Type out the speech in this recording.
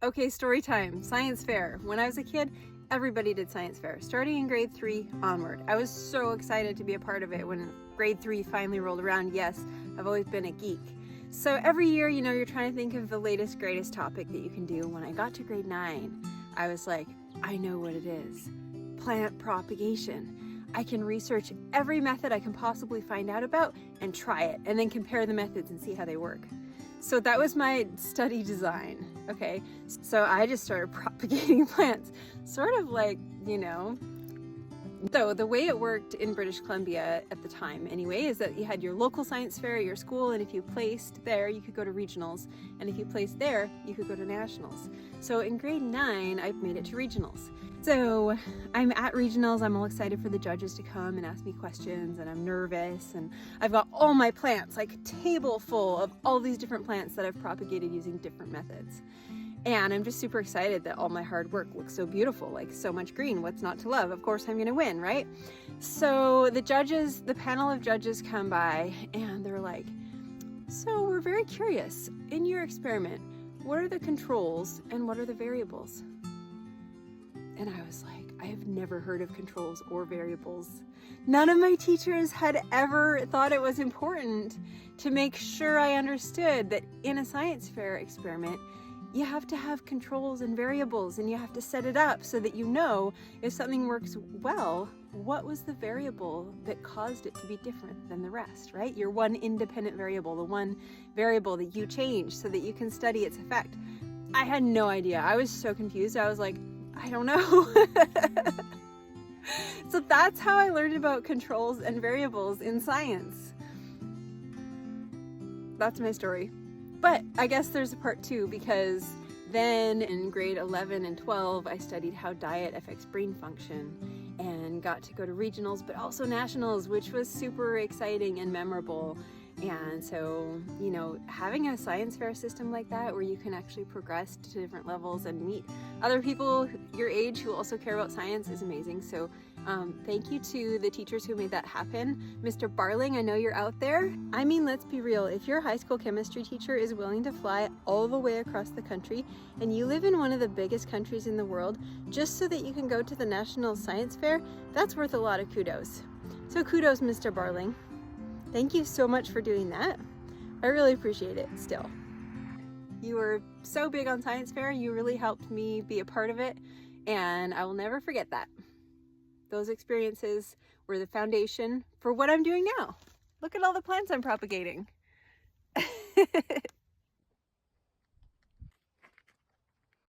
Okay, story time. Science fair. When I was a kid, everybody did science fair, starting in grade 3 onward. I was so excited to be a part of it when grade 3 finally rolled around. Yes, I've always been a geek. So every year, you're trying to think of the latest, greatest topic that you can do. When I got to grade 9, I was like, I know what it is. Plant propagation. I can research every method I can possibly find out about and try it, and then compare the methods and see how they work. So that was my study design, okay? So I just started propagating plants, sort of like, So the way it worked in British Columbia at the time anyway, is that you had your local science fair at your school, and if you placed there, you could go to regionals, and if you placed there, you could go to nationals. So in grade 9, I made it to regionals. So I'm at regionals, I'm all excited for the judges to come and ask me questions, and I'm nervous, and I've got all my plants, like a table full of all these different plants that I've propagated using different methods. And I'm just super excited that all my hard work looks so beautiful, like so much green. What's not to love? Of course I'm gonna win, right? So the panel of judges come by and they're like, so we're very curious, in your experiment, what are the controls and what are the variables? And I was like, I have never heard of controls or variables. None of my teachers had ever thought it was important to make sure I understood that in a science fair experiment, you have to have controls and variables, and you have to set it up so that you know if something works well, what was the variable that caused it to be different than the rest, right? Your one independent variable, the one variable that you change so that you can study its effect. I had no idea. I was so confused. I was like, I don't know. So that's how I learned about controls and variables in science. That's my story. But I guess there's a part 2, because then in grade 11 and 12, I studied how diet affects brain function and got to go to regionals, but also nationals, which was super exciting and memorable. And so, having a science fair system like that where you can actually progress to different levels and meet other people your age who also care about science is amazing. So thank you to the teachers who made that happen. Mr. Barling, I know you're out there. I mean, let's be real. If your high school chemistry teacher is willing to fly all the way across the country and you live in one of the biggest countries in the world just so that you can go to the National Science Fair, that's worth a lot of kudos. So kudos, Mr. Barling. Thank you so much for doing that. I really appreciate it still. You were so big on science fair. You really helped me be a part of it, and I will never forget that. Those experiences were the foundation for what I'm doing now. Look at all the plants I'm propagating.